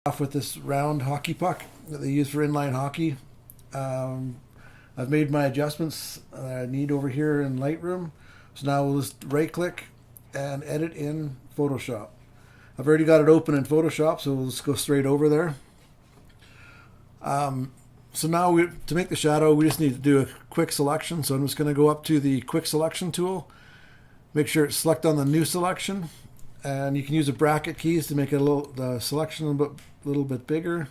Off with this round hockey puck that they use for inline hockey. I've made my adjustments I need over here in Lightroom. So now we'll just right click and edit in Photoshop. I've already got it open in Photoshop, so we'll just go straight over there. So now to make the shadow, we just need to do a quick selection. So I'm just going to go up to the quick selection tool, make sure it's select on the new selection, and you can use the bracket keys to make it the selection a little bit bigger.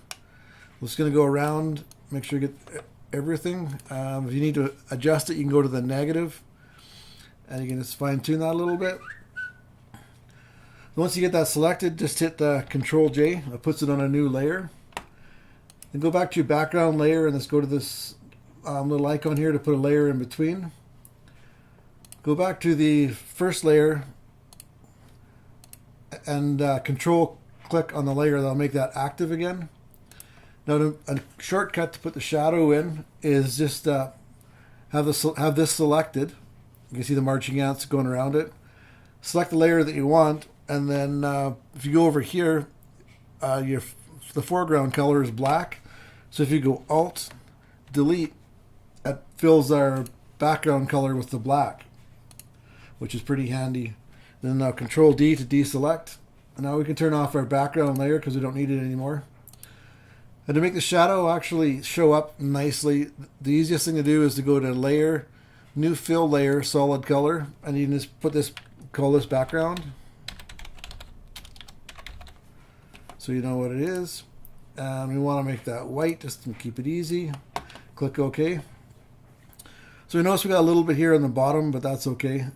We're just going to go around, make sure you get everything. If you need to adjust it, you can go to the negative, and you can just fine tune that a little bit. Once you get that selected, just hit the Control J. That puts it on a new layer. Then go back to your background layer and let's go to this little icon here to put a layer in between. Go back to the first layer and Control click on the layer. That'll make that active again. Now, a shortcut to put the shadow in is just have this selected. You can see the marching ants going around it. Select the layer that you want, and then if you go over here, the foreground color is black. So if you go Alt, Delete, it fills our background color with the black, which is pretty handy. Then Control D to deselect. And now we can turn off our background layer because we don't need it anymore. And to make the shadow actually show up nicely, the easiest thing to do is to go to Layer, New Fill Layer, Solid Color, and you can just call this background, so you know what it is. And we want to make that white just to keep it easy. Click OK. So we notice we got a little bit here on the bottom, but that's okay.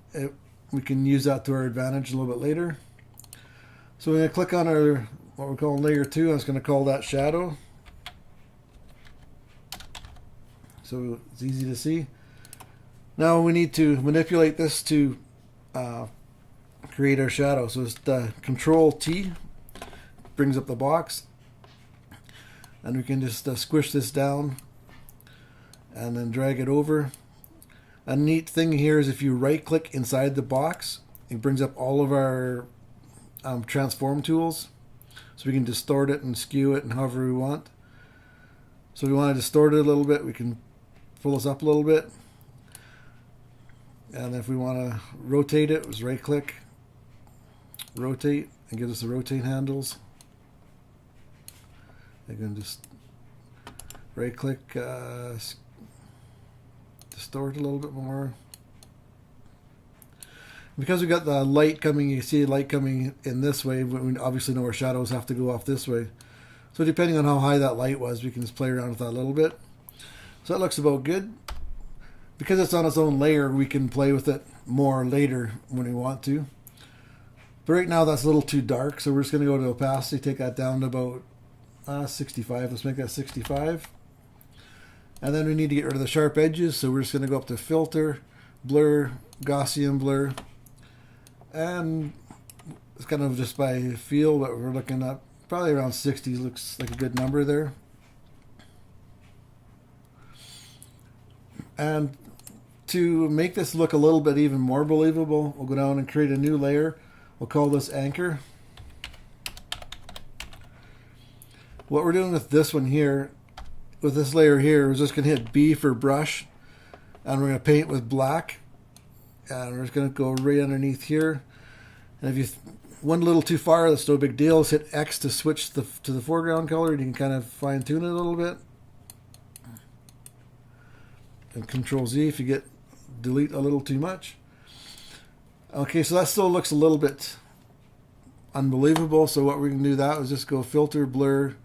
We can use that to our advantage a little bit later. So we're going to click on our what we're calling layer 2. I was going to call that shadow, so it's easy to see. Now we need to manipulate this to create our shadow. So it's Control T, brings up the box, and we can just squish this down and then drag it over. A neat thing here is if you right click inside the box, it brings up all of our transform tools, so we can distort it and skew it and however we want. So if we want to distort it a little bit, we can pull this up a little bit. And if we want to rotate it, just right click, rotate, and give us the rotate handles. You can just right click, distort a little bit more. Because we got the light coming, you see light coming in this way, we obviously know our shadows have to go off this way. So depending on how high that light was, we can just play around with that a little bit. So that looks about good. Because it's on its own layer, we can play with it more later when we want to. But right now that's a little too dark, so we're just going to go to opacity, take that down to about 65. Let's make that 65. And then we need to get rid of the sharp edges, so we're just going to go up to Filter, Blur, Gaussian Blur. And it's kind of just by feel, but we're looking at probably around 60 looks like a good number there. And to make this look a little bit even more believable, we'll go down and create a new layer. We'll call this Anchor. What we're doing with this one here, with this layer here, is just going to hit B for brush, and we're going to paint with black. And we're just going to go right underneath here. And if you went a little too far, that's no big deal. Just hit X to switch to the foreground color, and you can kind of fine tune it a little bit. And Control Z if you delete a little too much. Okay, so that still looks a little bit unbelievable. So what we can do that is just go Filter, Blur,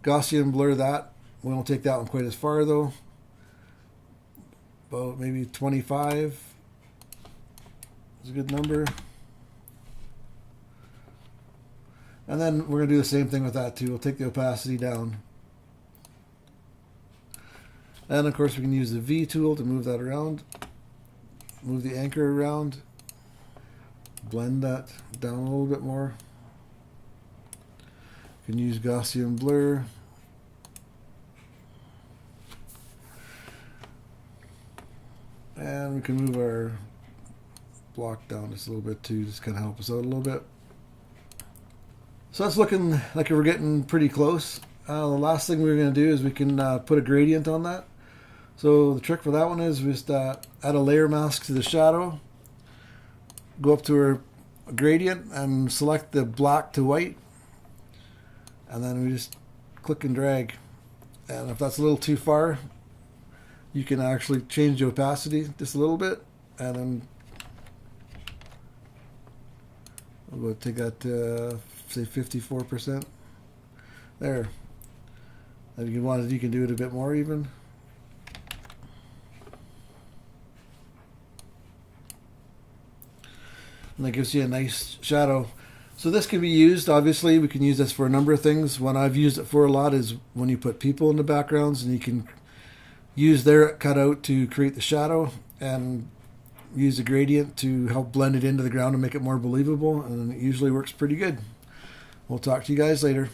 Gaussian Blur that. We won't take that one quite as far though. About maybe 25 is a good number. And then we're going to do the same thing with that too. We'll take the opacity down. And of course we can use the V tool to move that around. Move the anchor around. Blend that down a little bit more. You can use Gaussian Blur. And we can move our block down just a little bit too, just kind of help us out a little bit. So that's looking like we're getting pretty close. The last thing we're going to do is we can put a gradient on that. So the trick for that one is we just add a layer mask to the shadow, go up to our gradient and select the black to white, and then we just click and drag. And if that's a little too far, you can actually change the opacity just a little bit, and then we'll take that to say 54%. There. If you wanted, you can do it a bit more even. And that gives you a nice shadow. So this can be used, obviously, we can use this for a number of things. One I've used it for a lot is when you put people in the backgrounds and you can use their cutout to create the shadow and use the gradient to help blend it into the ground and make it more believable, and it usually works pretty good. We'll talk to you guys later.